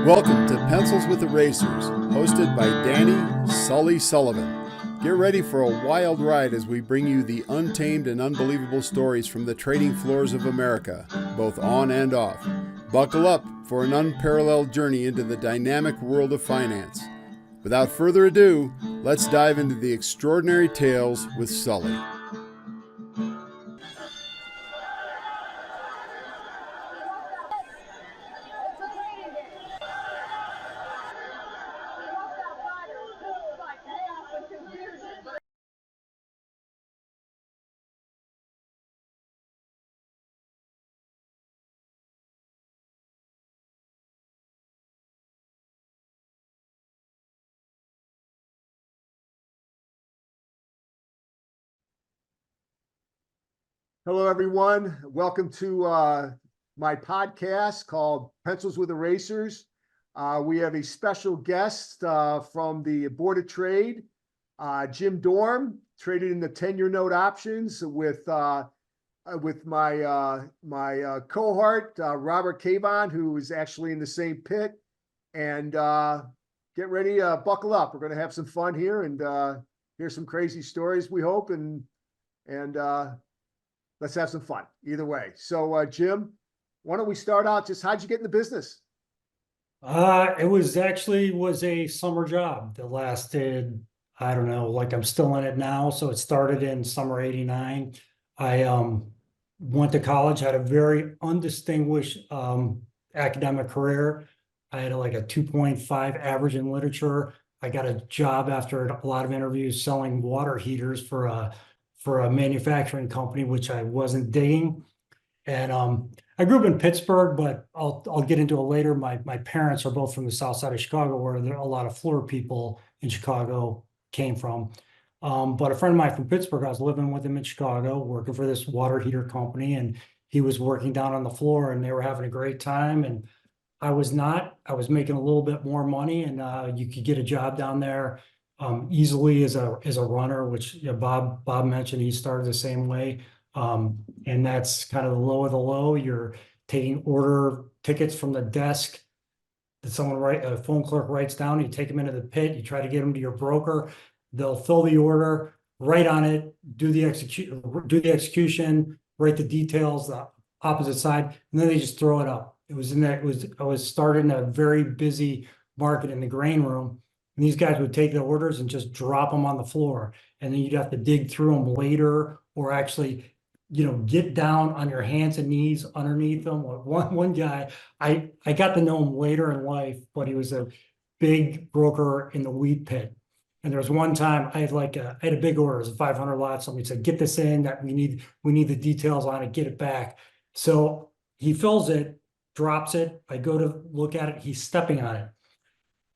Welcome to Pencils with Erasers, hosted by Danny Sully Sullivan. Get ready for a wild ride as we bring you the untamed and unbelievable stories from the trading floors of America, both on and off. Buckle up for an unparalleled journey into the dynamic world of finance. Without further ado, let's dive into the extraordinary tales with Sully. Hello, everyone. Welcome to my podcast called Pencils with Erasers. We have a special guest from the Board of Trade, Jim Dore, traded in the 10-year note options with my cohort, Robert Cavon, who is actually in the same pit. And get ready, buckle up. We're going to have some fun here and hear some crazy stories, we hope, and let's have some fun either way. So, Jim, why don't we start out? Just how'd you get in the business? It was a summer job that lasted, I don't know, like I'm still in it now. So it started in summer '89. I went to college, had a very undistinguished academic career. I had like a 2.5 average in literature. I got a job after a lot of interviews selling water heaters for a manufacturing company, which I wasn't digging. And I grew up in Pittsburgh, but I'll get into it later. My parents are both from the south side of Chicago, where there are a lot of floor people in Chicago came from. But a friend of mine from Pittsburgh, I was living with him in Chicago, working for this water heater company, and he was working down on the floor, and they were having a great time. And I was not. I was making a little bit more money, and you could get a job down there easily as a runner, which Bob mentioned. He started the same way. And that's kind of the low of the low. You're taking order tickets from the desk that a phone clerk writes down. You take them into the pit. You try to get them to your broker. They'll fill the order, write on it, do the execution, write the details, the opposite side, and then they just throw it up. I was started in a very busy market in the grain room. And these guys would take the orders and just drop them on the floor. And then you'd have to dig through them later, or actually, get down on your hands and knees underneath them. One guy, I got to know him later in life, but he was a big broker in the wheat pit. And there was one time I had a big order, it was a 500 lot. Somebody said, get this in, that we need the details on it, get it back. So he fills it, drops it. I go to look at it. He's stepping on it.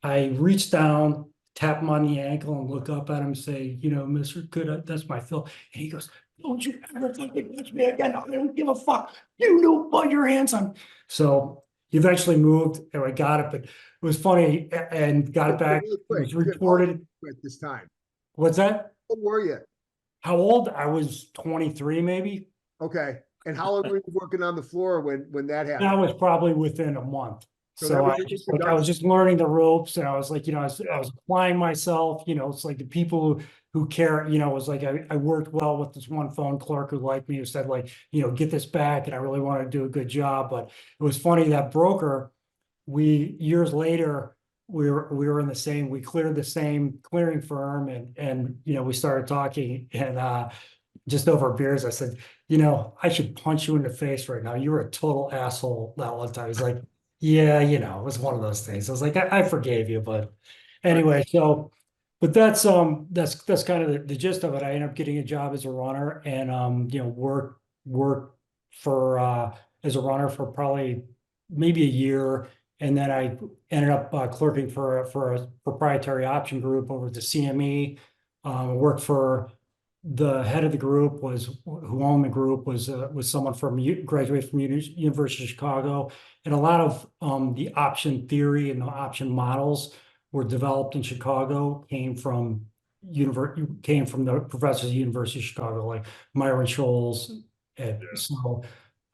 I reach down, tap him on the ankle, and look up at him and say, Mr. Good, that's my fill. And he goes, don't you ever fucking touch me again. I don't give a fuck. You know, put your hands on. So he eventually moved, and I got it, but it was funny, and got it back. It was reported at this time. What's that? How were you? How old? I was 23, maybe. Okay. And how long were you working on the floor when that happened? That was probably within a month. So I was just learning the ropes, and I was like, I was applying myself. It's like the people who care. It was like I worked well with this one phone clerk who liked me, who said, like, get this back, and I really wanted to do a good job. But it was funny, that broker, years later, we were in the same. We cleared the same clearing firm, and we started talking, and just over beers, I said, I should punch you in the face right now. You were a total asshole that one time. He's like, yeah, it was one of those things. I was like, I forgave you, but anyway, but that's kind of the gist of it. I ended up getting a job as a runner, and worked for as a runner for probably maybe a year, and then I ended up clerking for a proprietary option group over at the CME. Worked for the head of the group, who owned the group, was someone graduated from University of Chicago, and a lot of the option theory and the option models were developed in Chicago, came from the professors at the University of Chicago, like Myron Scholes. So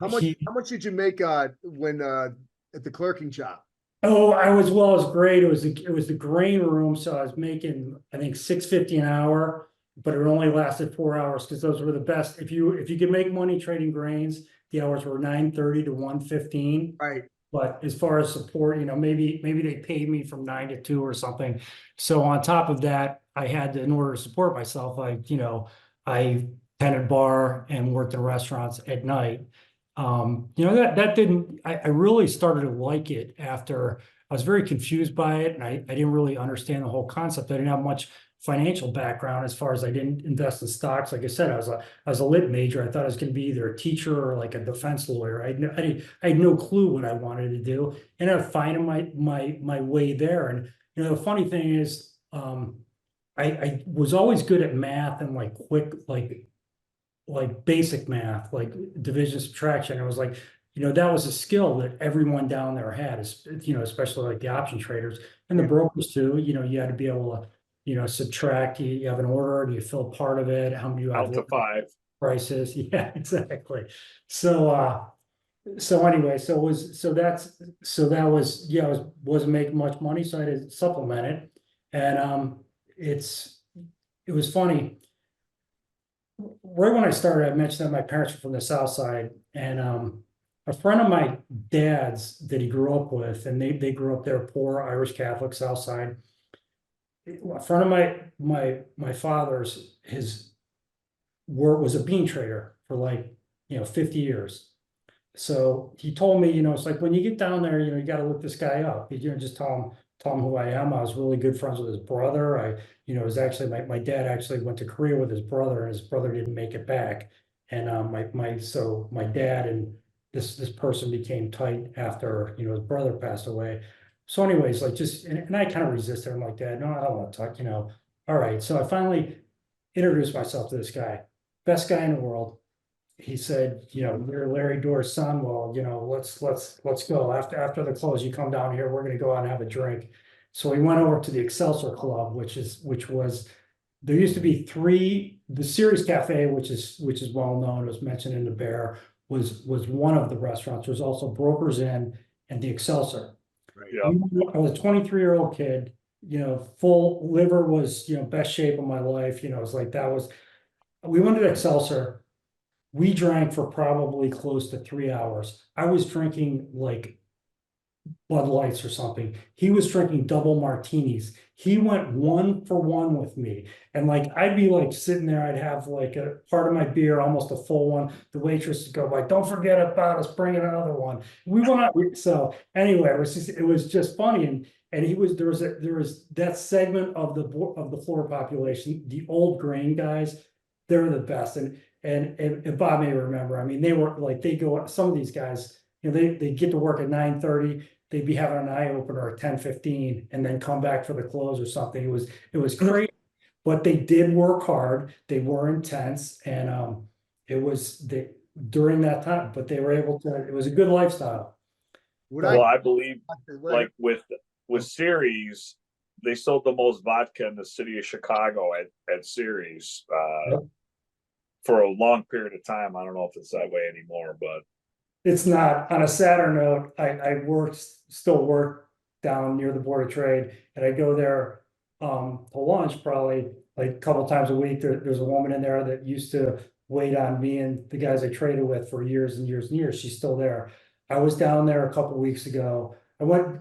how much did you make when at the clerking job? Oh, I was, well, it was great. It was the grain room, so I was making, I think, $6.50 an hour, but it only lasted 4 hours because those were the best. If you could make money trading grains, the hours were 9:30 to 1:15. Right. But as far as support, maybe they paid me from 9 to 2 or something. So on top of that, I had to, in order to support myself, I tended bar and worked in restaurants at night. That didn't, I really started to like it after I was very confused by it, and I didn't really understand the whole concept. I didn't have much financial background as far as I didn't invest in stocks. Like I said, I was a lit major. I thought I was going to be either a teacher or like a defense lawyer. I had no clue what I wanted to do, and I'm finding my way there. And the funny thing is, I was always good at math and like quick like basic math, like division subtraction. It was like, that was a skill that everyone down there had, especially like the option traders and the brokers too. You had to be able to, subtract. You have an order, do you fill part of it? How many you have Out to 5. prices? Yeah, exactly. So anyway, that was, yeah, wasn't making much money, so I had to supplement it. And it was funny. Right when I started, I mentioned that my parents were from the South Side, and a friend of my dad's that he grew up with, and they grew up there, poor Irish Catholic South Side. A friend of my father's, his work was a bean trader for like 50 years. So he told me, it's like when you get down there, you got to look this guy up. Just tell him who I am. I was really good friends with his brother. It was actually my dad actually went to Korea with his brother, and his brother didn't make it back. And my dad and this person became tight after his brother passed away. So anyways, like and I kind of resisted. I'm like, Dad, no, I don't want to talk. All right. So I finally introduced myself to this guy, best guy in the world. He said, you're Larry Dore's son. Well, let's go. After the close, you come down here. We're going to go out and have a drink. So we went over to the Excelsior Club, which was, there used to be the Series Cafe, which is well known, was mentioned in the Bear, was one of the restaurants. There was also Brokers Inn and the Excelsior. Right. Yeah. I was a 23-year-old kid, full liver was, best shape of my life. It was like, we went to the Excelsior. We drank for probably close to 3 hours. I was drinking like Bud Lights or something. He was drinking double martinis. He went 1 for 1 with me. And like, I'd be like sitting there, I'd have like a part of my beer, almost a full one. The waitress would go like, don't forget about us, bring in another one. We went out. So anyway, it was just funny. And there was that segment of the floor population, the old grain guys, they're the best. And Bob may remember, I mean, they were like, some of these guys, they get to work at 9:30, they'd be having an eye opener at 10:15 and then come back for the close or something. It was great, but they did work hard. They were intense, and during that time, but they were able to, it was a good lifestyle. I believe like with Ceres, they sold the most vodka in the city of Chicago at Ceres. For a long period of time. I don't know if it's that way anymore, but it's not. On a sadder note, I still work down near the Board of Trade, and I go there to lunch probably like a couple times a week. There's a woman in there that used to wait on me and the guys I traded with for years and years and years. She's still there. I was down there a couple weeks ago. I went,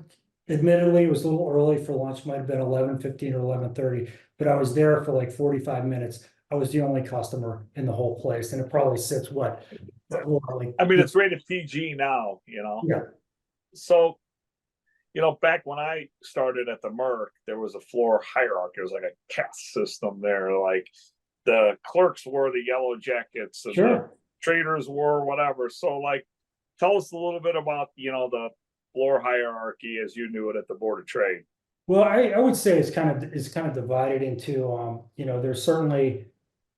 admittedly, it was a little early for lunch, might have been 11:15 or 11:30, but I was there for like 45 minutes. I was the only customer in the whole place, and it probably sits like, I mean, it's rated PG now, Yeah. So, back when I started at the MERC, there was a floor hierarchy. It was like a caste system there. Like the clerks wore the yellow jackets, and the traders wore whatever. So, like, tell us a little bit about the floor hierarchy as you knew it at the Board of Trade. Well, I would say it's kind of divided into there's certainly.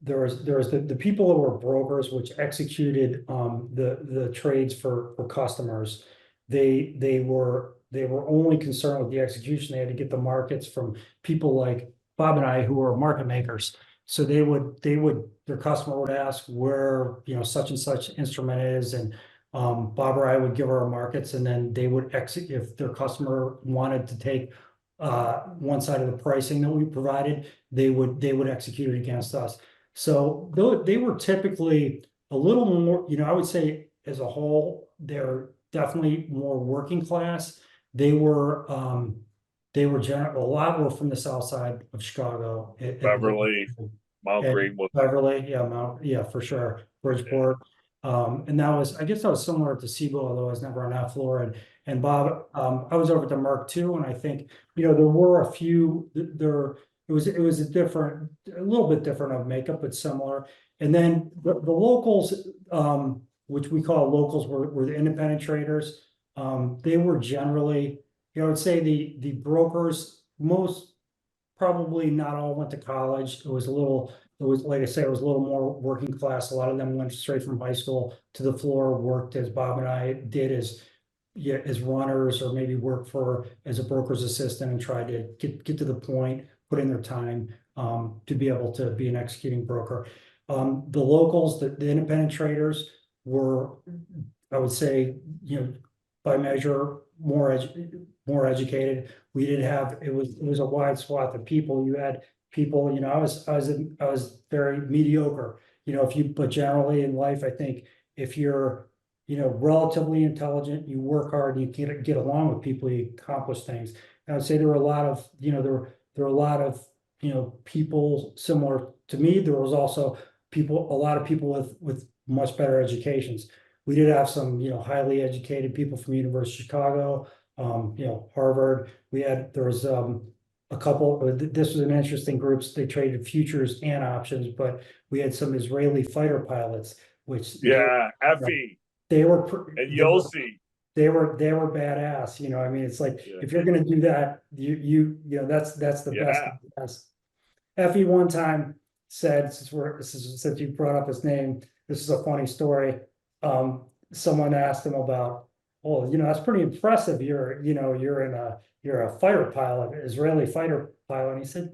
There was the people that were brokers, which executed the trades for customers. They were only concerned with the execution. They had to get the markets from people like Bob and I, who were market makers. So their customer would ask where such and such instrument is, and Bob or I would give our markets, and then they would exit if their customer wanted to take one side of the pricing that we provided, they would execute it against us. So they were typically a little more, I would say as a whole, they're definitely more working class. They were a lot were from the south side of Chicago. Beverly, Mount And Greenwood. Beverly, yeah, for sure, Bridgeport. And I guess that was similar to CBOE, although I was never on that floor. And Bob, I was over at the MERC too, and I think, there were a few, it was a little bit different of makeup, but similar. And then the locals, which we call locals, were the independent traders. They were generally, I would say the brokers, most probably not all went to college. It was like I said, it was a little more working class. A lot of them went straight from high school to the floor, worked as Bob and I did as runners, or maybe worked as a broker's assistant and tried to get to the point, put in their time to be able to be an executing broker. The locals, the independent traders were, I would say, by measure, more educated. We did have, it was a wide swath of people. You had people, I was very mediocre, but generally in life, I think if you're, relatively intelligent, you work hard, you get along with people, you accomplish things. And I would say there were a lot of, there were a lot of, people similar to me. There was also a lot of people with much better educations. We did have some, highly educated people from University of Chicago, Harvard. There was a couple, this was an interesting group. They traded futures and options, but we had some Israeli fighter pilots, which Effie they were and Yossi. They were badass. It's like, if you're going to do that, that's the best. Effie one time said, since you brought up his name, this is a funny story. Someone asked him about, well, that's pretty impressive. You're a fighter pilot, Israeli fighter pilot. And he said,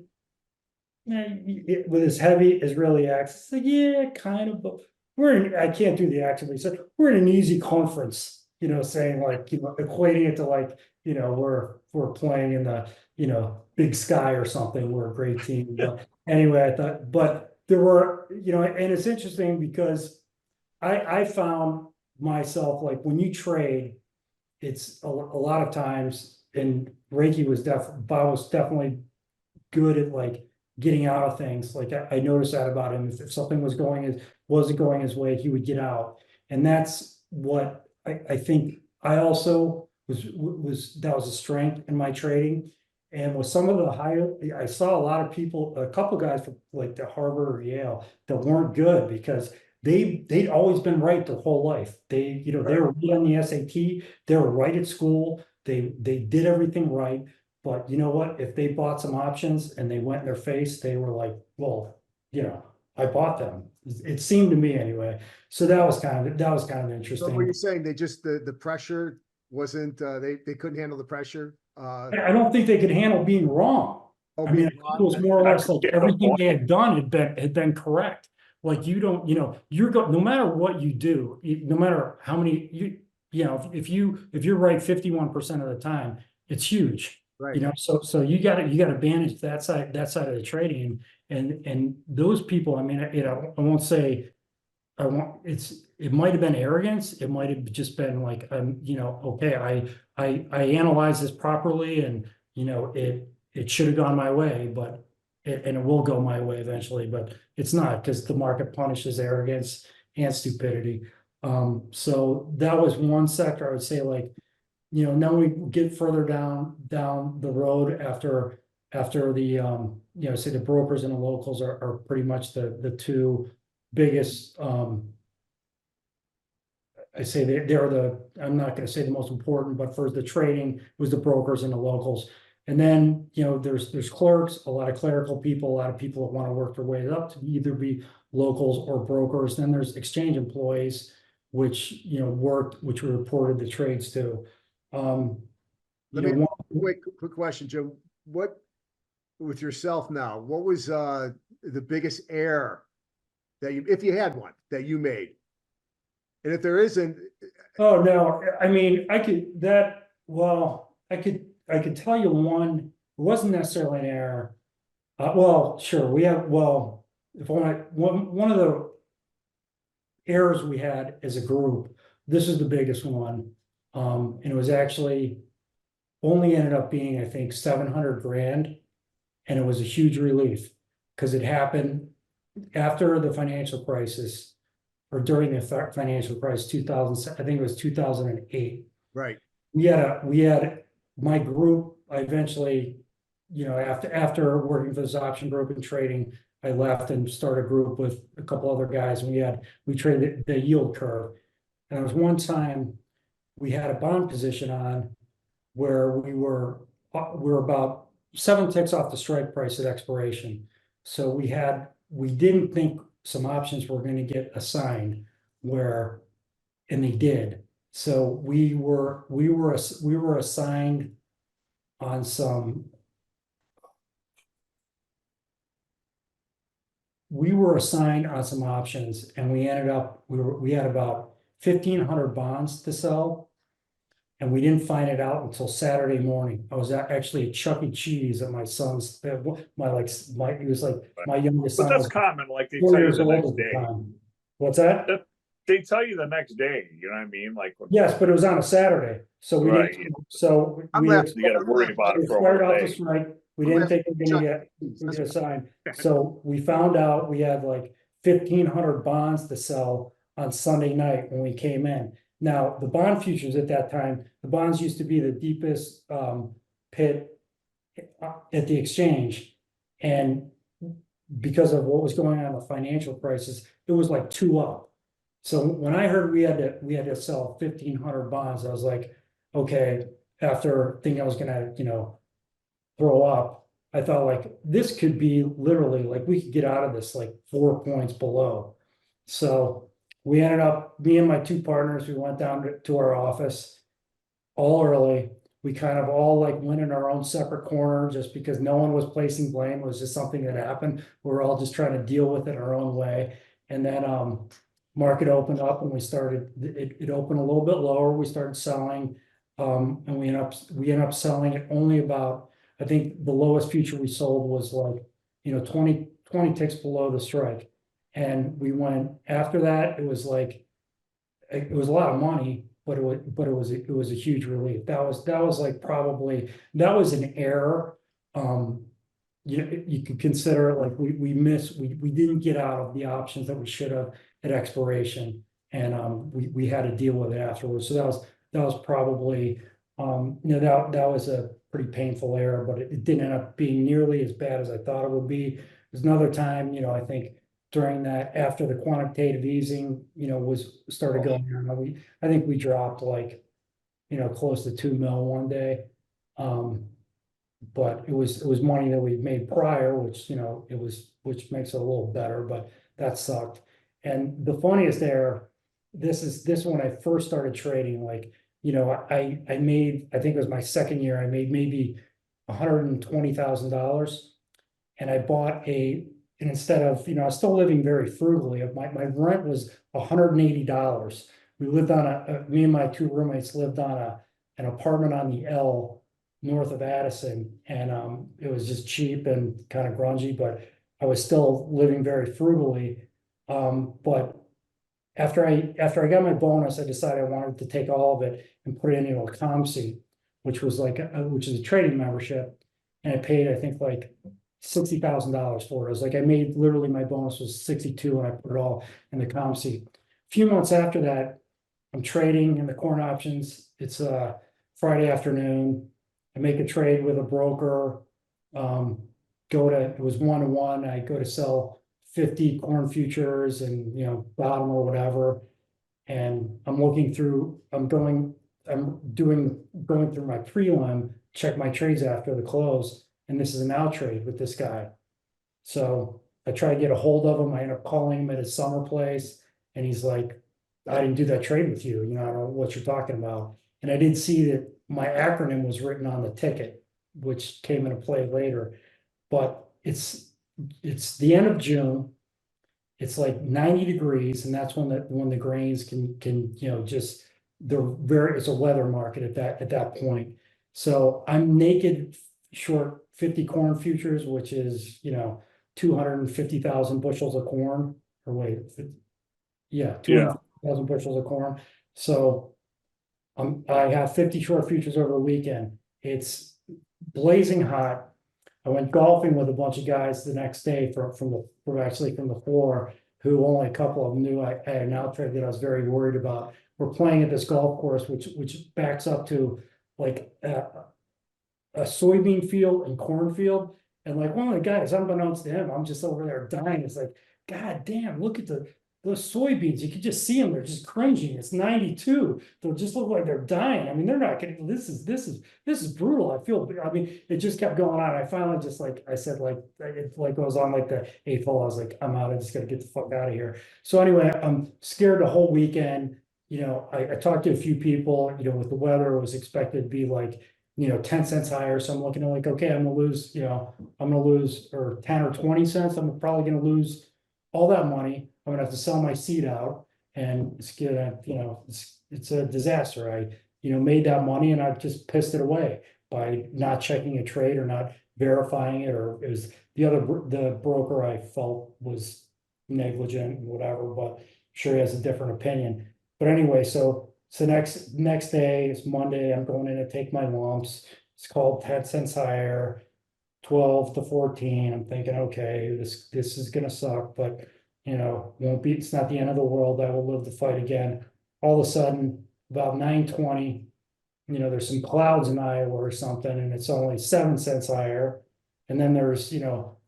with his heavy Israeli accent, he's like, yeah, kind of, but I can't do the accent, but he said, we're in an easy conference, saying like, equating it to like, we're playing in the, big sky or something. We're a great team. But anyway, I thought, but there were, and it's interesting because I found myself, like, when you trade, it's a lot of times, and Bob was definitely good at like getting out of things. Like I noticed that about him. If something wasn't going his way, he would get out. And that's what I think I also that was a strength in my trading. And with some of I saw a lot of people, a couple guys from like the Harvard or Yale that weren't good because they'd always been right their whole life. They were right on the SAT, they were right at school, they did everything right. But you know what? If they bought some options and they went in their face, they were like, well, I bought them. It seemed to me anyway. So that was kind of interesting. So what you're saying, they just the pressure wasn't they couldn't handle the pressure. I don't think they could handle being wrong. I mean, it was more or less like everything they had done had been correct. Like no matter what you do, no matter how many if you're right 51% of the time, it's huge. Right. So you got to manage that side of the trading, and those people. I mean, I won't say it might have been arrogance. It might have just been like, okay, I analyzed this properly, and it should have gone my way, but it will go my way eventually, but it's not, because the market punishes arrogance and stupidity. So that was one sector I would say, like, now we get further down the road after the say the brokers and the locals are pretty much the two biggest. I say they're I'm not going to say the most important, but for the trading was the brokers and the locals. And then, there's clerks, a lot of clerical people, a lot of people that want to work their way up to either be locals or brokers. Then there's exchange employees, which, which we reported the trades to. Quick question, Joe. What, with yourself now, what was the biggest error that if you had one, that you made? And if there isn't, Oh, no, I mean, I could tell you one, it wasn't necessarily an error. Well, sure, if one of the errors we had as a group, this is the biggest one. And it was actually only ended up being, I think, 700 grand. And it was a huge relief because it happened after the financial crisis or during the financial crisis, 2000, I think it was 2008. Right. We had my group, I eventually, after working for this option group and trading, I left and started a group with a couple other guys, and we traded the yield curve. And there was one time we had a bond position on where we were about 7 ticks off the strike price at expiration. So we didn't think some options were going to get assigned and they did. So we were assigned on some. We were assigned on some options, and we had about 1,500 bonds to sell, and we didn't find it out until Saturday morning. I was actually at Chuck E. Cheese at my son's, he was like my youngest But son that's was common, like they 4 tell you years the old next at the day. time. What's that? They tell you the next day, you know what I mean? Like, Yes, but it was on a Saturday, so we Right, didn't, so I'm we. laughing. you gotta worry about it We for a started whole off the day. strike, we didn't think we were gonna get assigned, so we found out we had like 1,500 bonds to sell on Sunday night when we came in. Now, the bond futures at that time, the bonds used to be the deepest pit at the exchange. And because of what was going on in the financial crisis, it was like 2 up. So when I heard we had to sell 1,500 bonds, I was like, okay, after thinking I was gonna, throw up, I thought like this could be literally like we could get out of this like 4 points below. So we ended up, me and my 2 partners, we went down to our office all early. We kind of all like went in our own separate corner just because no one was placing blame. It was just something that happened. We were all just trying to deal with it our own way. And then market opened up and it opened a little bit lower. We started selling and we ended up selling it only about, I think the lowest future we sold was like, 20 ticks below the strike. And we went after that, it was a lot of money, but it was a huge relief. That was like probably, that was an error. You could consider it like we didn't get out of the options that we should have at expiration. And we had to deal with it afterwards. So that was probably that was a pretty painful error, but it didn't end up being nearly as bad as I thought it would be. There's another time, I think during that, after the quantitative easing, started going on, I think we dropped like, close to 2 mil one day. But it was money that we made prior, which, which makes it a little better, but that sucked. And the funniest error, this when I first started trading, like, I made, I think it was my second year, I made maybe $120,000. And I bought and instead of, I was still living very frugally. My rent was $180. We lived on me and my 2 roommates lived on an apartment on the L north of Addison. And it was just cheap and kind of grungy, but I was still living very frugally. But after I got my bonus, I decided I wanted to take all of it and put it into a ComC, which was which is a trading membership. And I paid, I think, like $60,000 for it. I was like, I made literally my bonus was 62 and I put it all in the ComC. A few months after that, I'm trading in the corn options. It's Friday afternoon. I make a trade with a broker. It was 1-to-1. I go to sell 50 corn futures and bottom or whatever. And I'm going through my prelim, check my trades after the close. And this is an out trade with this guy. So I try to get a hold of him. I end up calling him at his summer place. And he's like, I didn't do that trade with you. I don't know what you're talking about. And I did see that my acronym was written on the ticket, which came into play later. But it's the end of June. It's like 90 degrees. And that's when the grains can just it's a weather market at that point. So I'm naked short 50 corn futures, which is, 250,000 bushels of corn, or wait, yeah, Yeah. 200,000 bushels of corn. So I have 50 short futures over the weekend. It's blazing hot. I went golfing with a bunch of guys the next day from the floor, who only a couple of them knew I had an out trade that I was very worried about. We're playing at this golf course, which backs up to like a soybean field and cornfield. And like one of the guys, unbeknownst to him, I'm just over there dying. It's like, God damn, look at those soybeans. You could just see them. They're just cringing. It's 92. They'll just look like they're dying. I mean, they're not getting, this is brutal. I mean, it just kept going on. I finally just, like I said, like it like goes on like the 8th hole. I was like, I'm out. I just got to get the fuck out of here. So anyway, I'm scared the whole weekend. I talked to a few people, with the weather, it was expected to be like, 10 cents higher. So I'm looking at like, okay, I'm gonna lose or 10 or 20 cents. I'm probably gonna lose all that money. I'm gonna have to sell my seed out, and it's gonna, it's a disaster. I, made that money and I just pissed it away by not checking a trade or not verifying it, or it was the broker I felt was negligent, whatever, but sure he has a different opinion. But anyway, so next day is Monday. I'm going in to take my lumps. It's called 10 cents higher, 12 to 14. I'm thinking, okay, this is gonna suck, but won't be. It's not the end of the world. I will live to fight again. All of a sudden, about 9:20, there's some clouds in Iowa or something, and it's only 7 cents higher. And then there's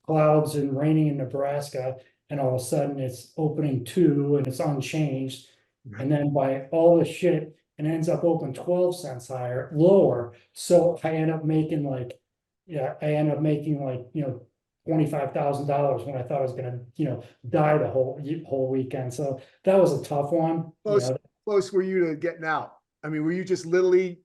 clouds and raining in Nebraska, and all of a sudden it's opening 2 and it's unchanged. And then by all this shit, it ends up open 12 cents lower. So I end up making like $25,000 when I thought I was gonna, die the whole weekend. So that was a tough one. Close were you to getting out? I mean, were you just literally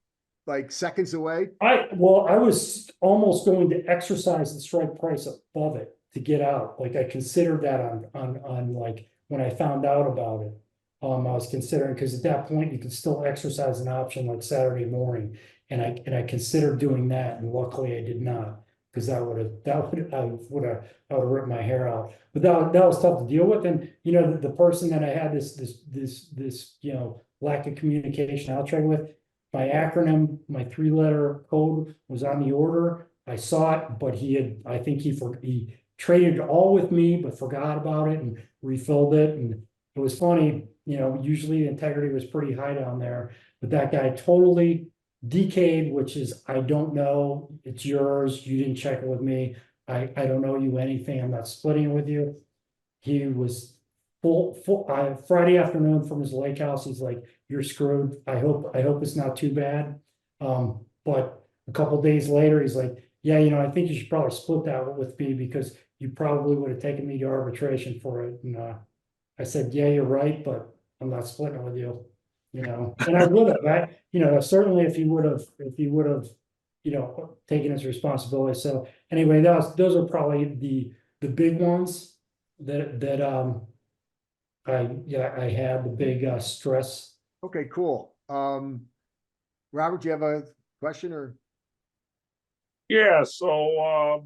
like seconds away? I was almost going to exercise the strike price above it to get out. Like I considered that on like when I found out about it. I was considering, because at that point you could still exercise an option like Saturday morning, and I considered doing that, and luckily I did not, because I would have ripped my hair out. But that was tough to deal with, and the person that I had this lack of communication out trade with, my acronym, my 3-letter code was on the order. I saw it, but I think he traded it all with me, but forgot about it and refilled it, and it was funny. Usually the integrity was pretty high down there, but that guy totally decayed, which is, I don't know, it's yours, you didn't check it with me, I don't owe you anything, I'm not splitting it with you. He was full Friday afternoon from his lake house, he's like, you're screwed, I hope it's not too bad. But a couple days later, he's like, yeah, I think you should probably split that with me, because you probably would have taken me to arbitration for it. And I said, yeah, you're right, but I'm not splitting it with you, and I would have, certainly if he would have, taken his responsibility. So anyway, those are probably the big ones that I had the big stress. Okay, cool. Robert, do you have a question or? Yeah, so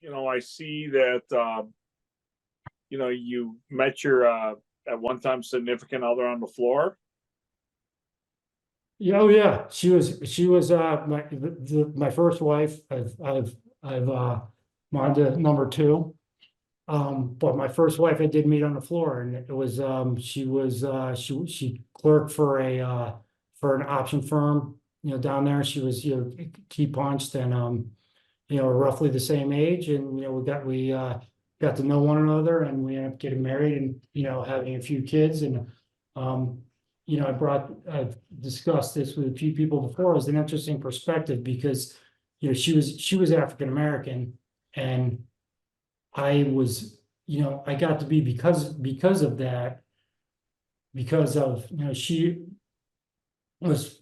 I see that you met your at one time significant other on the floor. Yeah, oh yeah, she was my first wife. I've on to number 2. But my first wife I did meet on the floor, and it was she clerked for an option firm, down there. She was key punched, and roughly the same age, and we got to know one another, and we ended up getting married, and having a few kids. And I've discussed this with a few people before. It was an interesting perspective, because she was African American, and I was, I got to be, because of that, because of she was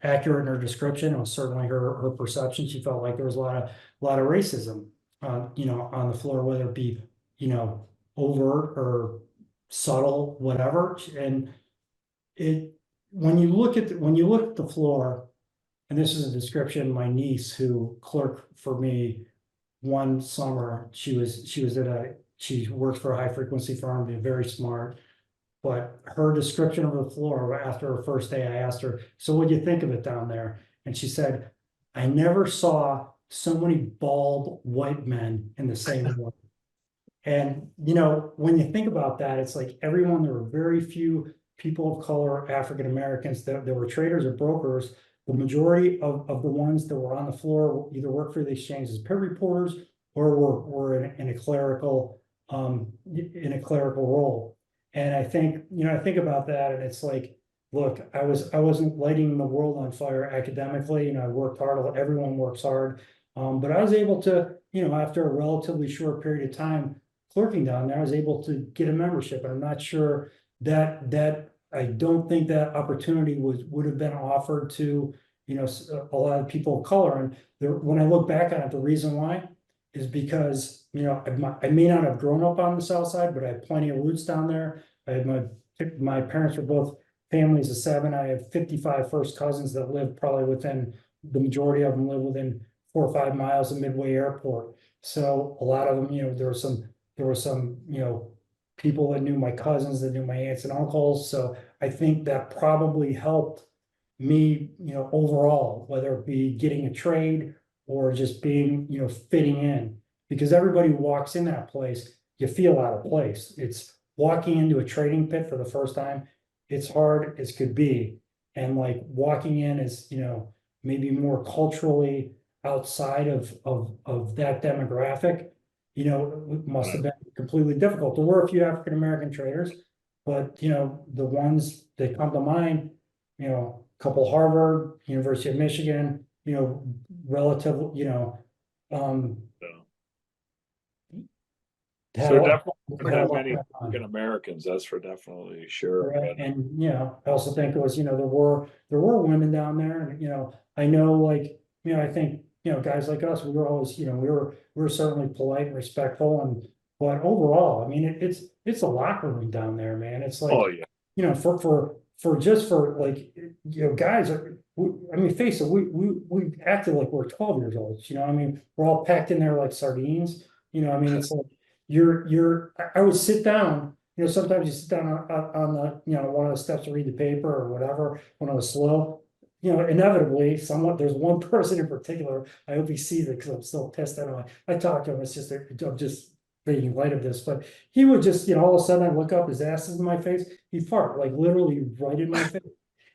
accurate in her description. It was certainly her perception. She felt like there was a lot of racism on the floor, whether it be overt or subtle, whatever. And when you look at the floor, and this is a description, my niece who clerked for me one summer, she works for a high frequency firm, being very smart. But her description of the floor after her first day, I asked her, so what do you think of it down there? And she said, I never saw so many bald white men in the same room. And, you know, when you think about that, it's like everyone, there were very few people of color, African Americans, that there were traders or brokers. The majority of the ones that were on the floor either worked for the exchange as pit reporters or were in a clerical role. And I think, you know, I think about that and it's like, look, I wasn't lighting the world on fire academically, you know, I worked hard, everyone works hard. But I was able to, you know, after a relatively short period of time clerking down there, I was able to get a membership. And I'm not sure that I don't think that opportunity would have been offered to, you know, a lot of people of color. And when I look back on it, the reason why is because, you know, I may not have grown up on the South Side, but I have plenty of roots down there. I had my parents were both families of 7. I have 55 first cousins that live probably within, the majority of them live within 4 or 5 miles of Midway Airport. So a lot of them, you know, there were some, you know, people that knew my cousins, that knew my aunts and uncles. So I think that probably helped me, you know, overall, whether it be getting a trade or just being, you know, fitting in, because everybody who walks in that place, you feel out of place. It's walking into a trading pit for the first time. It's hard as could be. And like walking in is, you know, maybe more culturally outside of that demographic, you know, it must have been completely difficult. There were a few African American traders, but you know, the ones that come to mind, you know, a couple Harvard, University of Michigan, you know, relatively, you know, So definitely many African Americans, that's for definitely sure. And you know, I also think it was, you know, there were women down there, and you know, I know, like, you know, I think, you know, guys like us, we were always, you know, we were certainly polite and respectful, and but overall, I mean, it's a locker room down there, man. It's like, oh yeah, you know, for just for like, you know, guys are, I mean, face it, we acted like we're 12 years old, you know. I mean, we're all packed in there like sardines, you know. I mean, it's like I would sit down, you know, sometimes you sit down on the, you know, one of the steps to read the paper or whatever when I was slow, you know, inevitably there's one person in particular, I hope he sees it because I'm still pissed at him. I talk to him, it's just, I'm just making light of this, but he would just, you know, all of a sudden I look up, his ass is in my face, he'd fart, like literally right in my face.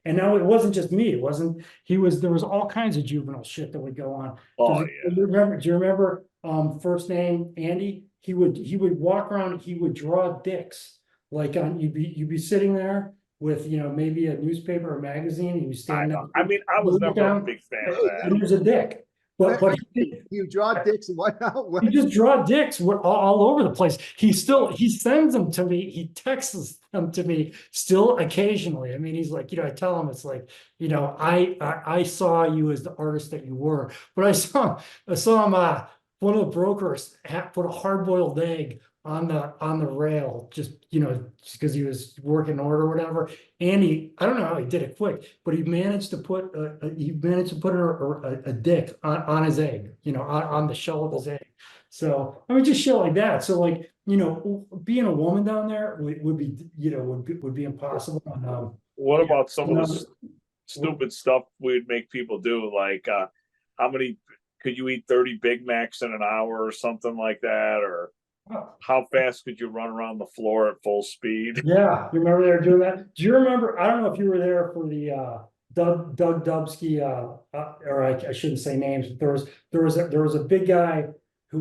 And now it wasn't just me, there was all kinds of juvenile shit that would go on. oh Do yeah. you remember first name Andy? He would walk around, he would draw dicks. Like you'd be sitting there with, you know, maybe a newspaper or magazine, he was standing up. I mean, I was never a big fan of that. And there's a dick. But You draw dicks and whatnot. he just draw dicks all over the place. He sends them to me. He texts them to me still occasionally. I mean, he's like, you know, I tell him, it's like, you know, I saw you as the artist that you were, but I saw him, one of the brokers put a hard-boiled egg on the rail, just, you know, just because he was working order or whatever. And I don't know how he did it quick, but he managed to put a dick on his egg, you know, on the shell of his egg. So I mean, just shit like that. So like, you know, being a woman down there would be, you know, would be impossible. And, what about some of the stupid stuff we'd make people do? Like, how many could you eat 30 Big Macs in an hour or something like that? Or how fast could you run around the floor at full speed? Yeah, you remember they were doing that? Do you remember? I don't know if you were there for the Doug Dubsky, or I shouldn't say names, but there was a big guy who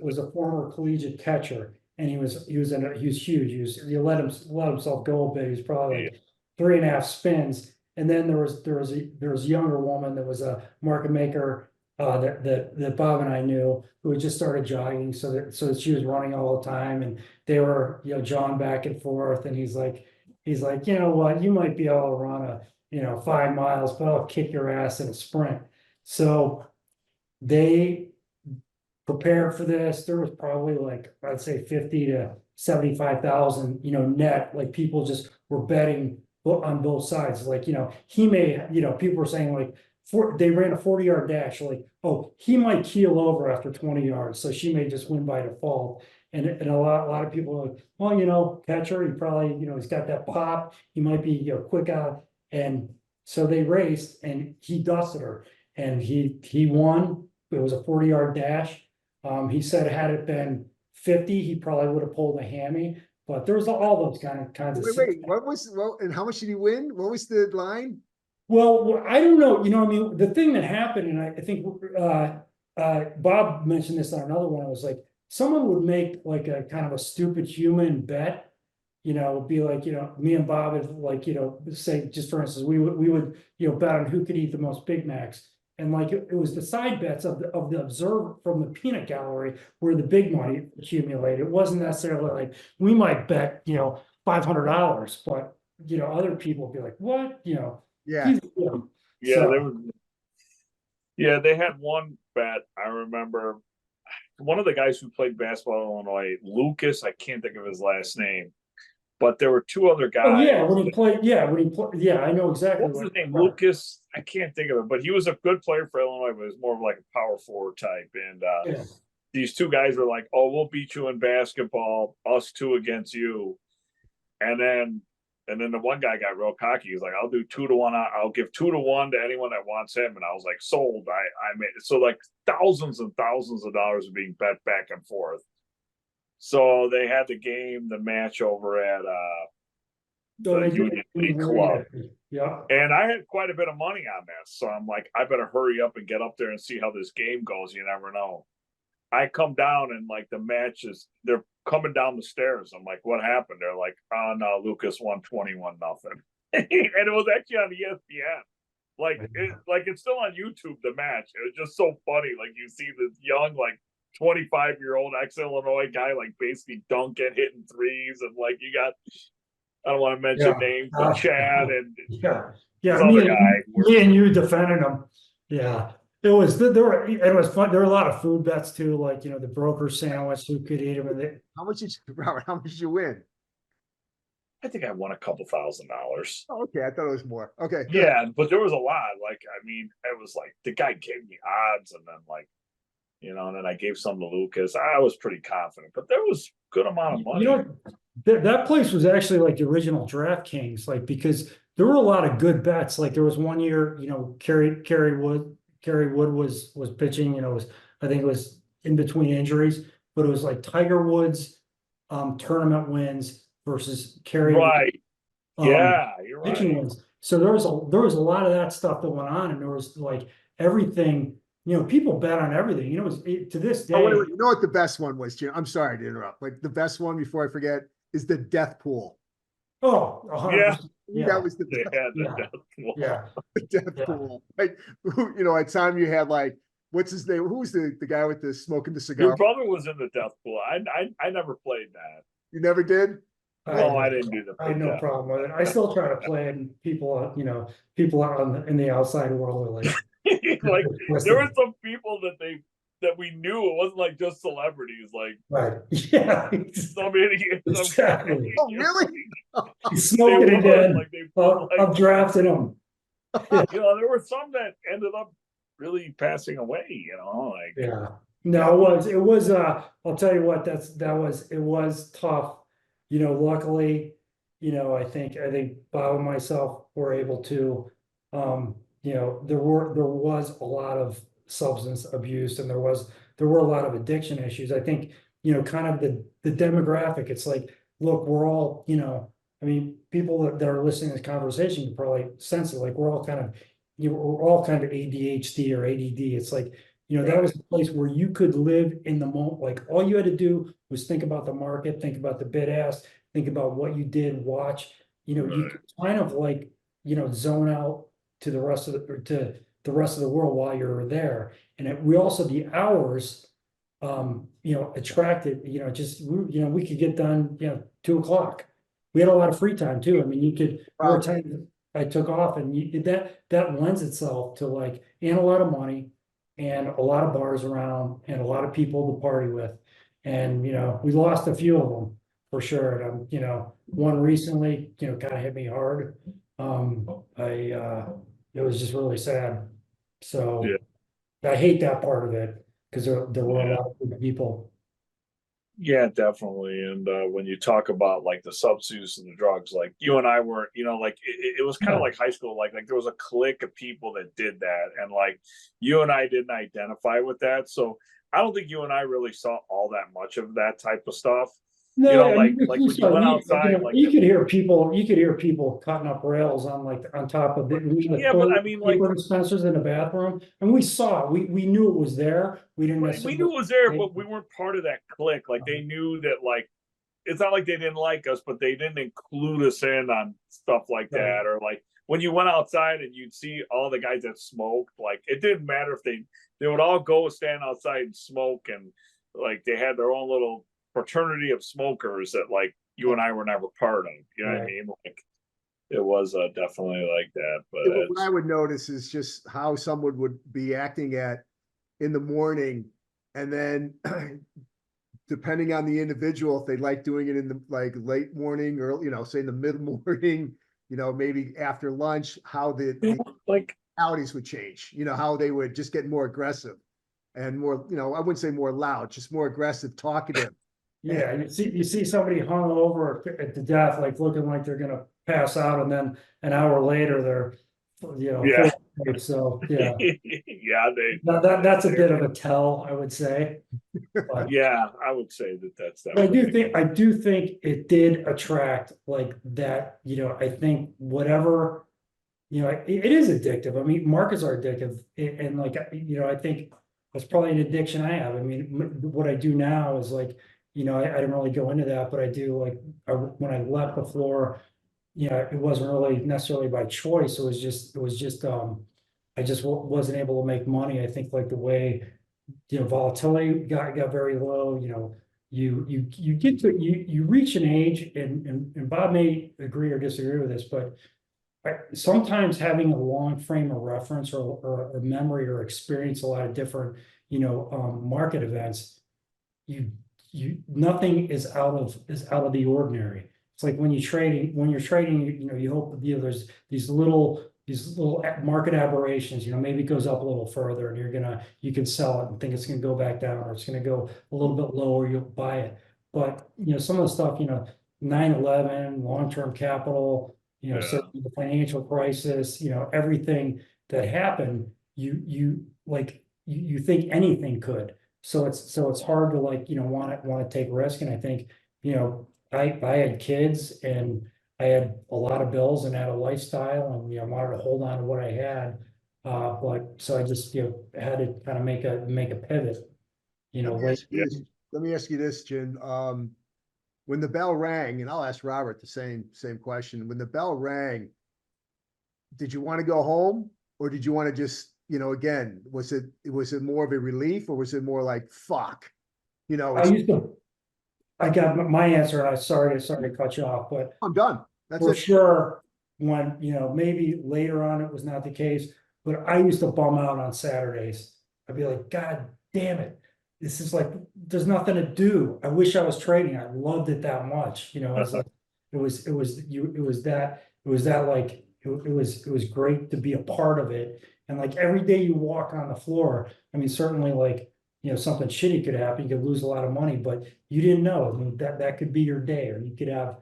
was a former collegiate catcher, and he was huge. He let himself go a bit. He was probably like 3.5 spins. And then there was a younger woman that was a market maker that Bob and I knew, who had just started jogging, so she was running all the time, and they were, you know, jawing back and forth, and he's like, you know what, you might be able to run a, you know, 5 miles, but I'll kick your ass in a sprint. So they prepared for this. There was probably like, I'd say 50 to 75,000, you know, net, like people just were betting on both sides. Like, he may, people were saying like, they ran a 40-yard dash, like, oh, he might keel over after 20 yards, so she may just win by default. And a lot of people are like, well, catcher, he probably, he's got that pop, he might be, quick out. And so they raced and he dusted her and he won. It was a 40-yard dash. He said had it been 50, he probably would have pulled a hammy, but there was all those kinds of. Wait, and how much did he win? What was the line? Well, I don't know, I mean, the thing that happened, and I think Bob mentioned this on another one, was like, someone would make like a kind of a stupid human bet, be like, me and Bob would like, say, just for instance, we would, bet on who could eat the most Big Macs. And like, it was the side bets of the observer from the peanut gallery where the big money accumulated. It wasn't necessarily like, we might bet, $500, but, other people would be like, what, Yeah. Yeah, they had one bet. I remember one of the guys who played basketball in Illinois, Lucas, I can't think of his last name, but there were two other guys. Oh, yeah, when he played, I know exactly. What's his name? Lucas, I can't think of it, but he was a good player for Illinois, but it was more of like a power forward type. And these two guys were like, oh, we'll beat you in basketball, us two against you. And then the one guy got real cocky. He's like, I'll do 2-1. I'll give 2-1 to anyone that wants him. And I was like, sold. I made it. So like thousands and thousands of dollars are being bet back and forth. So they had the match over at the Union League Club. Yeah. And I had quite a bit of money on this. So I'm like, I better hurry up and get up there and see how this game goes. You never know. I come down and like the match is, they're coming down the stairs. I'm like, what happened? They're like, oh no, Lucas won 21-0. And it was actually on ESPN. Like it's still on YouTube, the match. It was just so funny. Like you see this young, like 25-year-old ex-Illinois guy, like basically dunking, hitting threes. And like you got, I don't want to mention names, but Chad and me and you defending them. Yeah. It was fun. There were a lot of food bets too, like the broker sandwich, who could eat them. How much did you win? I think I won a couple $1,000. Oh, okay, I thought it was more. Okay. Good. Yeah, but there was a lot. Like, I mean, it was like the guy gave me odds, and then like, and then I gave some to Lucas. I was pretty confident, but there was a good amount of money. That place was actually like the original DraftKings, like because there were a lot of good bets. Like there was one year, Kerry Wood was pitching, I think it was in between injuries, but it was like Tiger Woods tournament wins versus Kerry. Right. Yeah, you're right. Pitching wins. So there was a lot of that stuff that went on, and there was like everything, people bet on everything. To this day. Oh, wait, you know what the best one was, Jim? I'm sorry to interrupt. Like the best one, before I forget, is the death pool. Oh, yeah. That was the death pool. Yeah. The death pool. Like, at time you had like, what's his name? Who was the guy with the smoking the cigar? Your brother was in the death pool. I never played that. You never did? No, I didn't do that. I had no problem with it. I still try to play it, and people out in the outside world are like, like there were some people that we knew. It wasn't like just celebrities, like right. Yeah. Some idiot. Exactly. Oh, really? He's smoking again. I'm drafting him. There were some that ended up really passing away, like yeah. No, it was I'll tell you what, it was tough. Luckily, I think Bob and myself were able to there was a lot of substance abuse, and there were a lot of addiction issues. I think, kind of the demographic, it's like, look, we're all, I mean, people that are listening to this conversation can probably sense it. Like we're all kind of ADHD or ADD. It's like, that was a place where you could live in the moment. Like all you had to do was think about the market, think about the bid ask, think about what you did, watch, you could kind of like, zone out to the rest of the world while you're there. And we also, the hours, attracted, we could get done, 2:00. We had a lot of free time too. I mean, you could, more time I took off, and that lends itself to like, and a lot of money and a lot of bars around and a lot of people to party with. And, we lost a few of them for sure. And one recently, kind of hit me hard. It was just really sad. So I hate that part of it because there were a lot of good people. Yeah, definitely. And when you talk about like the substance and the drugs, like you and I were, like it was kind of like high school, like there was a clique of people that did that, and like you and I didn't identify with that. So I don't think you and I really saw all that much of that type of stuff. No, I Like mean, when you went outside, like you could hear people cutting up rails on on top of the but toilet I mean, like paper dispensers in the bathroom, and we saw it. We knew it was there. We didn't we necessarily. knew it was there, but we weren't part of that clique. Like they knew that, like it's not like they didn't like us, but they didn't include us in on stuff like that. Or like when you went outside and you'd see all the guys that smoked, like it didn't matter if they would all go stand outside and smoke, and like they had their own little fraternity of smokers that like you and I were never part of. You know what I mean? Like it was definitely like that. But What I would notice is just how someone would be acting in the morning, and then depending on the individual, if they like doing it in the like late morning or say in the mid morning, maybe after lunch, how the like outies would change. How they would just get more aggressive and more. I wouldn't say more loud, just more aggressive, talkative. Yeah, you see somebody hung over at the death, like looking like they're gonna pass out, and then an hour later they're, so yeah. That's a bit of a tell, I would say. But yeah, I would say that's that. I do think it did attract like that. I think whatever, it is addictive. I mean, markets are addictive, and like I think that's probably an addiction I have. I mean, what I do now is like, I didn't really go into that, but I do like when I left the floor, it wasn't really necessarily by choice. It was just I just wasn't able to make money. I think like the way volatility got very low. You get to you reach an age, and Bob may agree or disagree with this, but sometimes having a long frame of reference or memory or experience a lot of different market events, you nothing is out of the ordinary. It's like when you're trading, you hope there's these little market aberrations. Maybe it goes up a little further, and you can sell it and think it's gonna go back down, or it's gonna go a little bit lower. You'll buy it, but some of the stuff, 9/11, long-term capital, so the financial crisis, everything that happened, you think anything could. So it's hard to want to take risk. And I think, I had kids, and I had a lot of bills, and had a lifestyle, and I wanted to hold on to what I had. But so I just had to kind of make a pivot. Let me ask you this, Jim. When the bell rang, and I'll ask Robert the same question. When the bell rang, did you want to go home, or did you want to just, again, was it more of a relief, or was it more like, fuck, I got my answer, and I'm sorry to cut you off, but I'm done. That's for it. sure, when, maybe later on it was not the case, but I used to bum out on Saturdays. I'd be like, God damn it. This is like, there's nothing to do. I wish I was trading. I loved it that much. I was like, it was great to be a part of it. And like every day you walk on the floor, I mean, certainly like, something shitty could happen. You could lose a lot of money, but you didn't know. I mean, that could be your day, or you could have,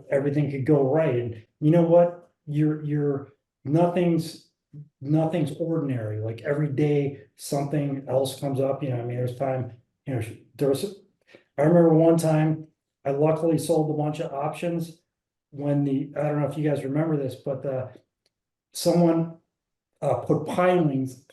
everything could go right. And you know what? Nothing's ordinary. Like every day something else comes up. I mean, there's time, I remember one time I luckily sold a bunch of options when I don't know if you guys remember this, but someone put pylons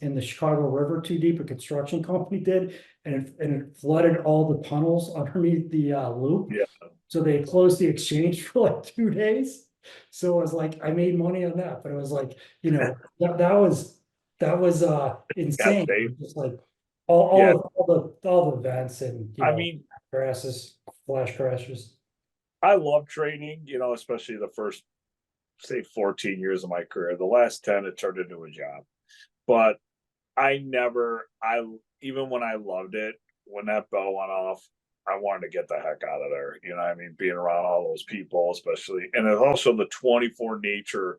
in the Chicago River too deep. A construction company did, and it flooded all the tunnels underneath the loop. Yeah. So they closed the exchange for like 2 days. So it was like I made money on that, but it was like that was insane. Just like all the events, and I mean, flash crashes. I love trading, especially the first, say, 14 years of my career. The last 10, it turned into a job. But even when I loved it, when that bell went off, I wanted to get the heck out of there. You know what I mean? Being around all those people, especially, and then also the 24 nature.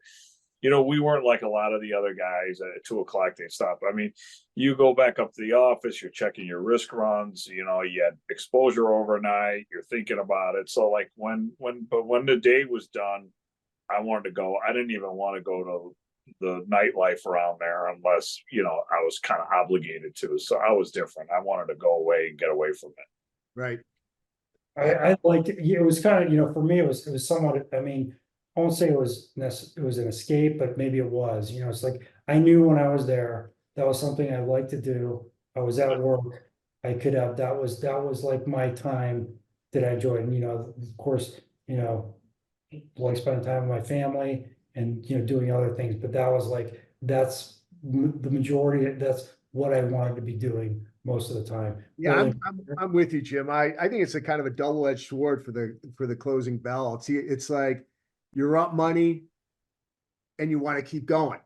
You know, we weren't like a lot of the other guys at 2 o'clock, they stop. I mean, you go back up to the office, you're checking your risk runs, you know, you had exposure overnight, you're thinking about it. So like when the day was done, I wanted to go. I didn't even want to go to the nightlife around there unless, you know, I was kind of obligated to. So I was different. I wanted to go away and get away from it. Right. I liked it. It was kind of, you know, for me, it was somewhat, I mean, I won't say it was an escape, but maybe it was, you know, it's like, I knew when I was there, that was something I liked to do. I was at work. I could have, that was like my time that I enjoyed. And, you know, of course, you know, like spending time with my family and, you know, doing other things, but that was like, that's the majority, that's what I wanted to be doing most of the time. Yeah, I'm with you, Jim. I think it's a kind of a double-edged sword for the closing bell. It's like you're up money and you want to keep going.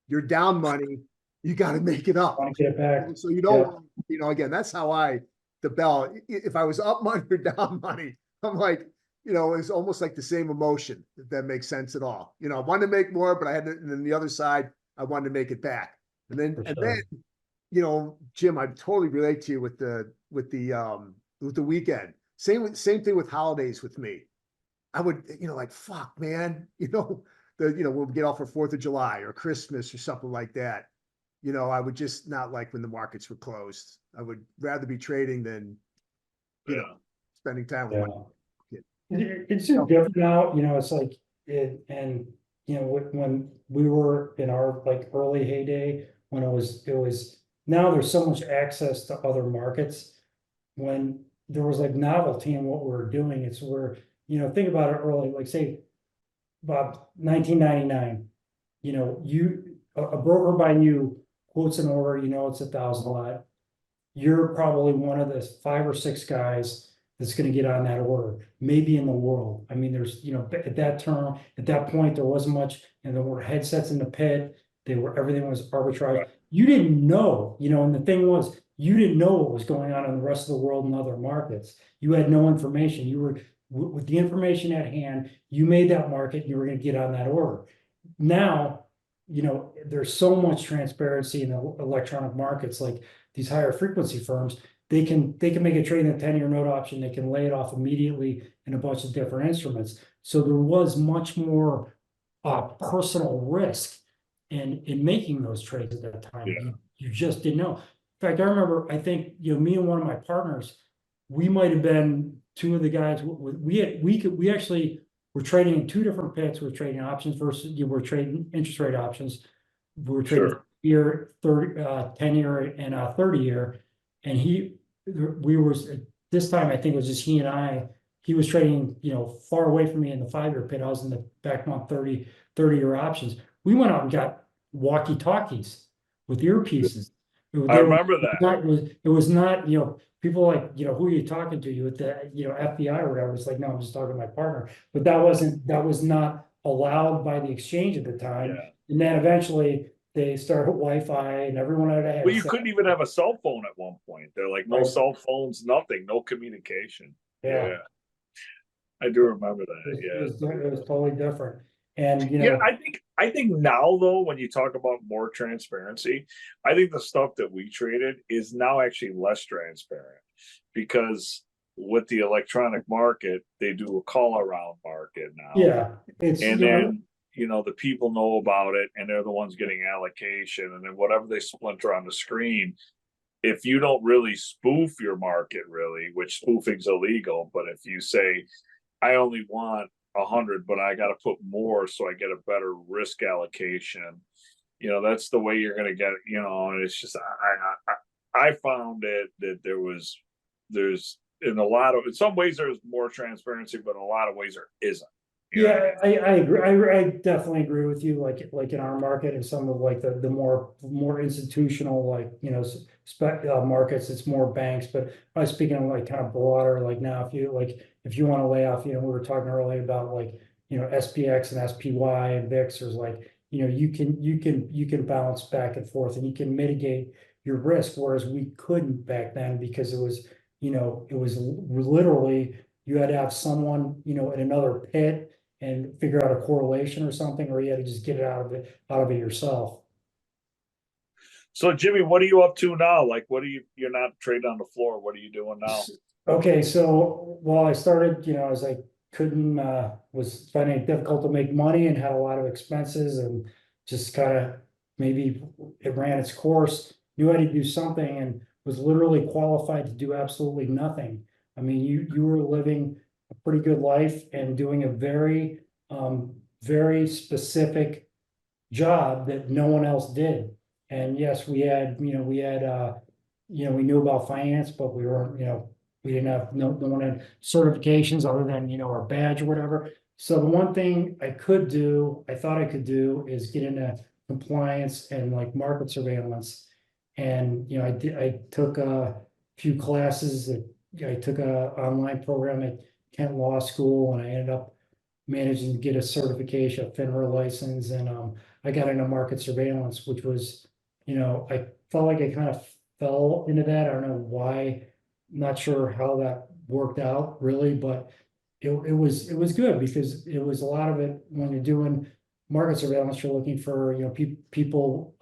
You're down money, you got to make it up. Want to get it back. So you don't, you know, again, that's how the bell. If I was up money or down money, I'm like, you know, it's almost like the same emotion, if that makes sense at all. You know, I wanted to make more, but I had to, and then the other side, I wanted to make it back. And then, you know, Jim, I totally relate to you with the weekend. Same thing with holidays with me. I would, you know, like, fuck, man, you know, we'll get off for 4th of July or Christmas or something like that. You know, I would just not like when the markets were closed. I would rather be trading than, you know, spending time with my kid. It's just different now, you know, it's like and you know, when we were in our like early heyday, when it was now there's so much access to other markets. When there was like novelty in what we were doing, it's where, you know, think about it early, like say about 1999, you know, a broker by you quotes an order, you know, it's 1,000 lot. You're probably one of the 5 or 6 guys that's going to get on that order, maybe in the world. I mean, there's, you know, at that point, there wasn't much, and there were headsets in the pit. Everything was arbitrage. Right. You didn't know, you know, and the thing was, you didn't know what was going on in the rest of the world and other markets. You had no information. You were with the information at hand. You made that market. You were going to get on that order. Now, you know, there's so much transparency in the electronic markets, like these higher frequency firms. They can make a trade in a 10-year note option. They can lay it off immediately in a bunch of different instruments. So there was much more personal risk in making those trades at that time. Yeah. You just didn't know. In fact, I remember, I think, you know, me and one of my partners, we might have been 2 of the guys. We actually were trading in 2 different pits. We're trading options versus we're trading interest rate options. We were trading year 30, 10-year and 30-year. And this time I think it was just he and I. He was trading, you know, far away from me in the 5-year pit. I was in the back month 30-year options. We went out and got walkie-talkies with earpieces. I remember that. It was not, you know, people like, you know, who are you talking to? You with the, you know, FBI or whatever. It's like, no, I'm just talking to my partner. But that was not allowed by the exchange at the time. Yeah. And then eventually they started Wi-Fi and everyone had a Well, you couldn't even have a cell phone at one point. They're like, no cell phones, nothing, no communication. Yeah. I do remember that. It was totally different. And you know, yeah, I think now though, when you talk about more transparency, I think the stuff that we traded is now actually less transparent, because with the electronic market, they do a call around market now. Yeah. And then, you know, the people know about it and they're the ones getting allocation, and then whatever they splinter on the screen, if you don't really spoof your market really, which spoofing's illegal, but if you say, I only want 100, but I got to put more so I get a better risk allocation, you know, that's the way you're going to get it, you know. And it's just, I found it that there's in some ways there's more transparency, but in a lot of ways there isn't. Yeah, I agree. I definitely agree with you. Like in our market and some of like the more institutional, like, you know, markets, it's more banks. But I was speaking of like kind of broader, like now if you want to lay off, you know, we were talking earlier about like, you know, SPX and SPY and VIX. There's like, you know, you can bounce back and forth and you can mitigate your risk, whereas we couldn't back then because it was you know, it was literally, you had to have someone, you know, in another pit and figure out a correlation or something, or you had to just get it out of it yourself. So Jimmy, what are you up to now? Like, you're not trading on the floor. What are you doing now? Okay, so, well, I started, you know, as I couldn't, was finding it difficult to make money and had a lot of expenses and just kind of maybe it ran its course, knew I had to do something and was literally qualified to do absolutely nothing. I mean, you were living a pretty good life and doing a very specific job that no one else did. And yes, we had, you know, we knew about finance, but we weren't, you know, we didn't have, no one had certifications other than, you know, our badge or whatever. So the one thing I thought I could do is get into compliance and like market surveillance. And, you know, I took a few classes I took a online program at Kent Law School and I ended up managing to get a certification, a FINRA license, and I got into market surveillance, which was, you know, I felt like I kind of fell into that. I don't know why, not sure how that worked out really, but it was good because it was a lot of it when you're doing market surveillance, you're looking for, you know, people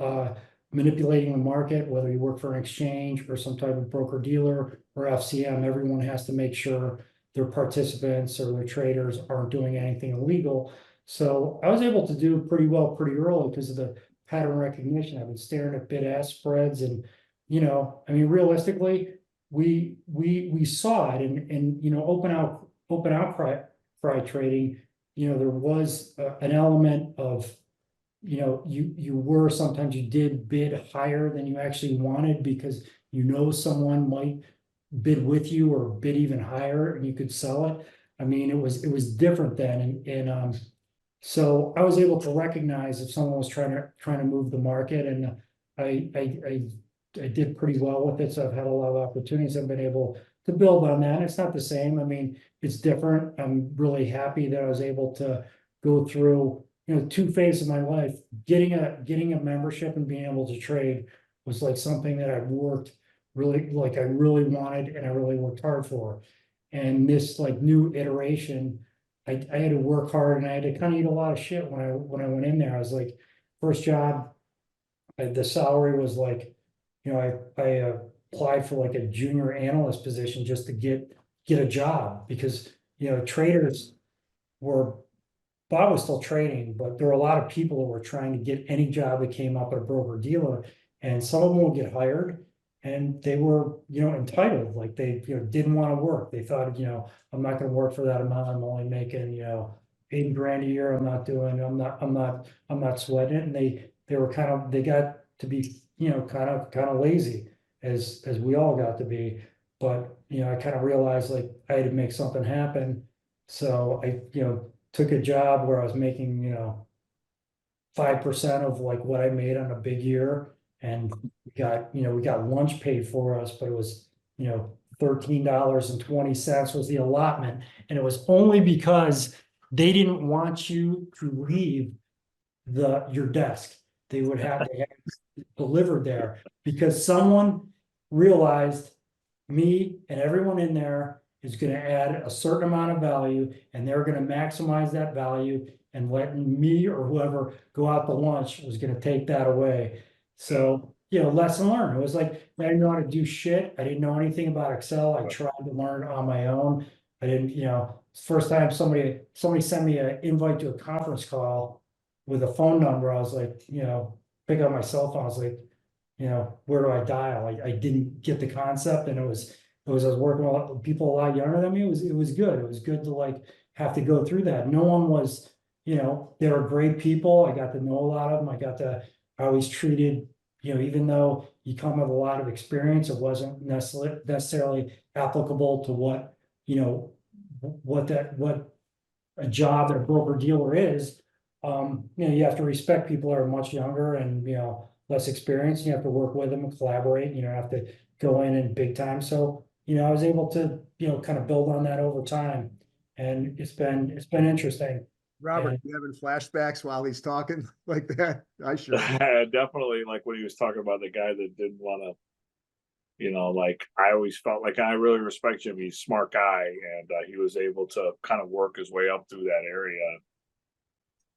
manipulating the market, whether you work for an exchange or some type of broker dealer or FCM, everyone has to make sure their participants or their traders aren't doing anything illegal. So I was able to do pretty well pretty early because of the pattern recognition. I've been staring at bid-ask spreads and, you know, I mean, realistically, we saw it and you know, open outcry trading, you know, there was an element of, you know, you were sometimes you did bid higher than you actually wanted because you know someone might bid with you or bid even higher and you could sell it. I mean, it was different then. And so I was able to recognize if someone was trying to move the market and I did pretty well with it. So I've had a lot of opportunities. I've been able to build on that. It's not the same. I mean, it's different. I'm really happy that I was able to go through, you know, two phases of my life. Getting a membership and being able to trade was like something that I worked really, like I really wanted and I really worked hard for. And this like new iteration, I had to work hard and I had to kind of eat a lot of shit when I went in there. I was like, first job, the salary was like, you know, I applied for like a junior analyst position just to get a job because, you know, traders were, Bob was still trading, but there were a lot of people that were trying to get any job that came up at a broker dealer, and some of them would get hired, and they were, you know, entitled, like they, you know, didn't want to work. They thought, you know, I'm not going to work for that amount. I'm only making, you know, 80 grand a year. I'm not sweating it. And they were kind of, they got to be, you know, kind of lazy as we all got to be. But, you know, I kind of realized like I had to make something happen. So I, you know, took a job where I was making, you know, 5% of like what I made on a big year. And we got lunch paid for us, but it was, you know, $13.20 was the allotment. And it was only because they didn't want you to leave your desk. They would have to have it delivered there because someone realized me and everyone in there is going to add a certain amount of value and they're going to maximize that value, and letting me or whoever go out to lunch was going to take that away. So, you know, lesson learned. It was like, I didn't know how to do shit. I didn't know anything about Excel. I tried to learn on my own. I didn't, you know, first time somebody sent me an invite to a conference call with a phone number. I was like, you know, pick up my cell phone. I was like, you know, where do I dial? I didn't get the concept, and I was working with people a lot younger than me. It was good. It was good to like have to go through that. No one was, you know, they were great people. I got to know a lot of them. I was treated, you know, even though you come with a lot of experience, it wasn't necessarily applicable to what, you know, what a job that a broker dealer is. You know, you have to respect people that are much younger and, you know, less experienced. You have to work with them and collaborate. You know, have to go in and big time. So, you know, I was able to, you know, kind of build on that over time, and it's been interesting. Robert, And- you having flashbacks while he's talking like that? I sure. Definitely, like when he was talking about the guy that didn't want to You know, like I always felt like I really respect him. He's a smart guy, and he was able to kind of work his way up through that area.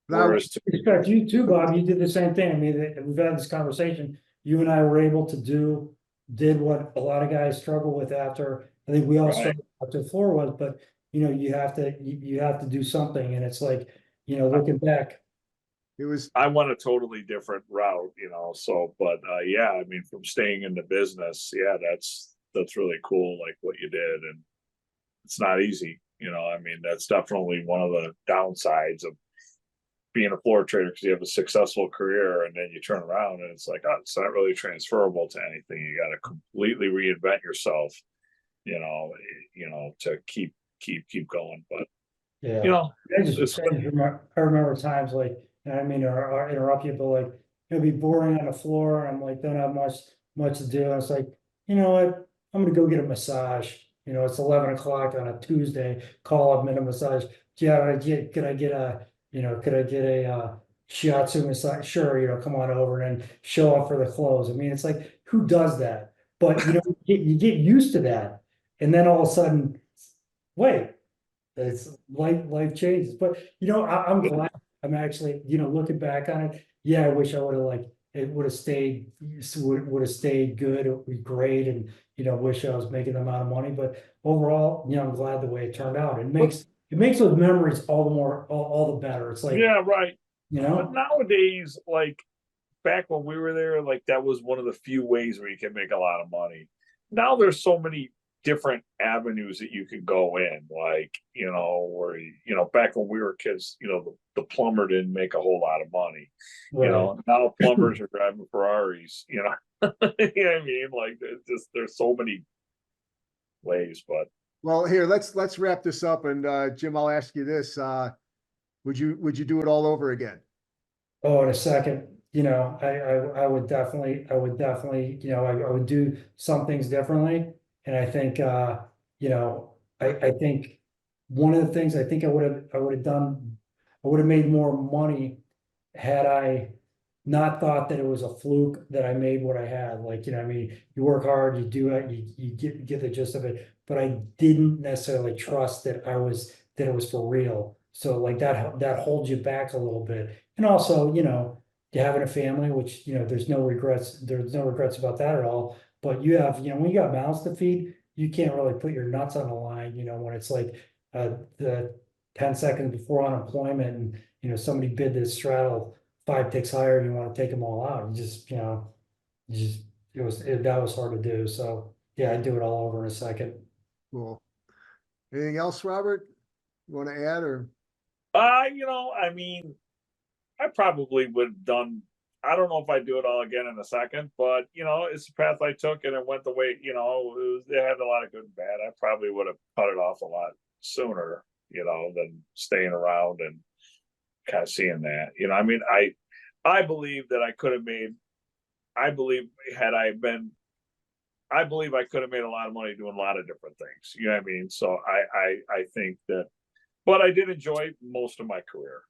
Now, Whereas, Respect you too, Bob. You did the same thing. I mean, we've had this conversation. You and I were able to did what a lot of guys struggle with after. I think we all Right. struggled after the floor was, but you have to do something. And it's like, looking back. it was, I went a totally different route, so, but yeah, I mean, from staying in the business, yeah, that's really cool, like what you did. And it's not easy, I mean, that's definitely one of the downsides of being a floor trader, because you have a successful career and then you turn around and it's like, oh, it's not really transferable to anything. You got to completely reinvent yourself, to keep going. But Yeah. it's I remember times like, I mean, or interrupt you, but like, it'll be boring on the floor. I'm like, don't have much to do. And it's like, you know what? I'm gonna go get a massage. It's 11 o'clock on a Tuesday. Call up, minute massage. Yeah, could I get a shiatsu massage? Sure, come on over and then show up for the clothes. I mean, it's like, who does that? But you get used to that, and then all of a sudden, wait. It's life changes, but I'm glad. I'm actually, looking back on it. Yeah, I wish I would have it would have stayed good. It would be great, and wish I was making the amount of money. But overall, I'm glad the way it turned out. It makes those memories all the more all the better. It's like, yeah, right. you But know, nowadays, like back when we were there, like that was one of the few ways where you can make a lot of money. Now there's so many different avenues that you could go in, like, where, back when we were kids, the plumber didn't make a whole lot of money. right. Now plumbers are driving Ferraris, you know what I mean? Like there's so many ways, but well, here, let's wrap this up. And Jim, I'll ask you this. Would you do it all over again? Oh, in a second, I would definitely, I would do some things differently. And I think, I think one of the things I think I would have done, I would have made more money had I not thought that it was a fluke that I made what I had. Like, I mean, you work hard, you do it, you get the gist of it, but I didn't necessarily trust that it was for real. So like that holds you back a little bit. And also, having a family, which, there's no regrets about that at all. But you have, when you got mouths to feed, you can't really put your nuts on the line, when it's like the 10 seconds before unemployment and, somebody bid to straddle 5 ticks higher and you want to take them all out. That was hard to do. So yeah, I'd do it all over in a second. Cool. Anything else, Robert? You want to add or? I mean, I probably would have done. I don't know if I'd do it all again in a second, but it's the path I took, and it went the way. It had a lot of good and bad. I probably would have cut it off a lot sooner, than staying around and kind of seeing that. I mean, I believe that I could have made. I believe I believe I could have made a lot of money doing a lot of different things. You know what I mean? So I think that, but I did enjoy most of my career.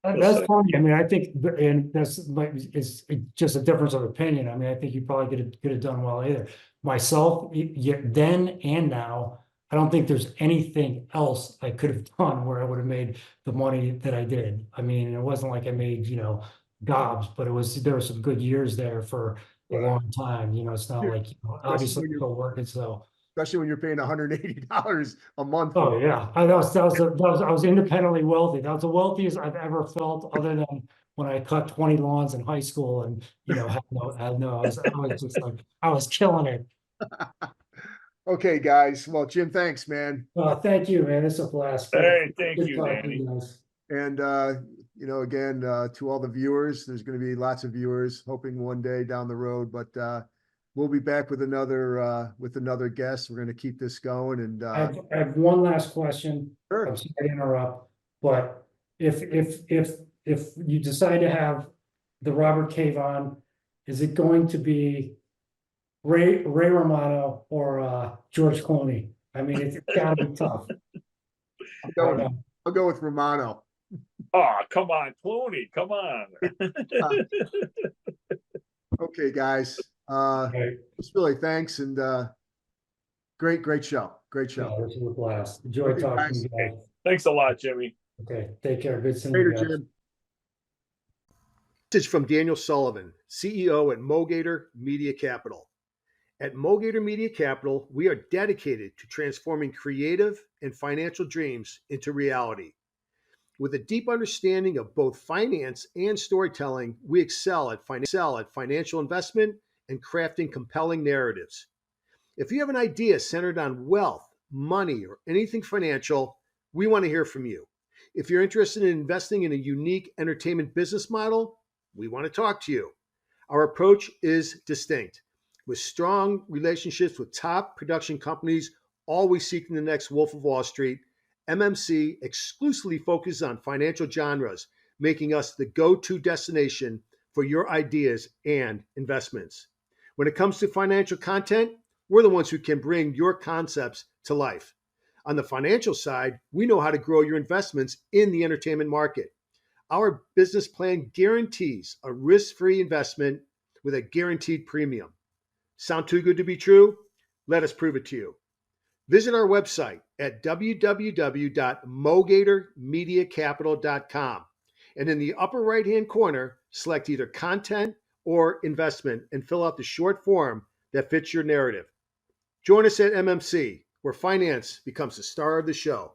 That's funny. I mean, I think, and that's like, it's just a difference of opinion. I mean, I think you probably could have done well either. Myself, then and now, I don't think there's anything else I could have done where I would have made the money that I did. I mean, it wasn't like I made, gobs, but there were some good years there for a long time. It's not like, obviously still working, so. Especially when you're paying $180 a month. Oh yeah, I was independently wealthy. That was the wealthiest I've ever felt, other than when I cut 20 lawns in high school and I was killing it. Okay, guys. Well, Jim, thanks, man. Thank you, man. It's a blast. Hey, thank Good you, talking to Danny. you guys. And again, to all the viewers, there's going to be lots of viewers hoping one day down the road, but we'll be back with another guest. We're going to keep this going. And I have one last question. Sure. I'm sorry to interrupt, but if you decide to have the Robert Cave on, is it going to be Ray Romano or George Clooney? I mean, it's gotta be tough. I'll go with Romano. Oh, come on, Clooney, come on. Okay, guys. Okay. Just really thanks and great show. Great Yeah, show. this was a blast. Enjoy Okay, talking guys. to you guys. Thanks a lot, Jimmy. Okay, take care. Good seeing you Later, guys. Jim. Message from Daniel Sullivan, CEO at Mogator Media Capital. At Mogator Media Capital, we are dedicated to transforming creative and financial dreams into reality. With a deep understanding of both finance and storytelling, we excel at financial investment and crafting compelling narratives. If you have an idea centered on wealth, money, or anything financial, we want to hear from you. If you're interested in investing in a unique entertainment business model, we want to talk to you. Our approach is distinct. With strong relationships with top production companies, always seeking the next Wolf of Wall Street, MMC exclusively focuses on financial genres, making us the go-to destination for your ideas and investments. When it comes to financial content, we're the ones who can bring your concepts to life. On the financial side, we know how to grow your investments in the entertainment market. Our business plan guarantees a risk-free investment with a guaranteed premium. Sound too good to be true? Let us prove it to you. Visit our website at www.mogatormediacapital.com, and in the upper right-hand corner, select either content or investment and fill out the short form that fits your narrative. Join us at MMC, where finance becomes the star of the show.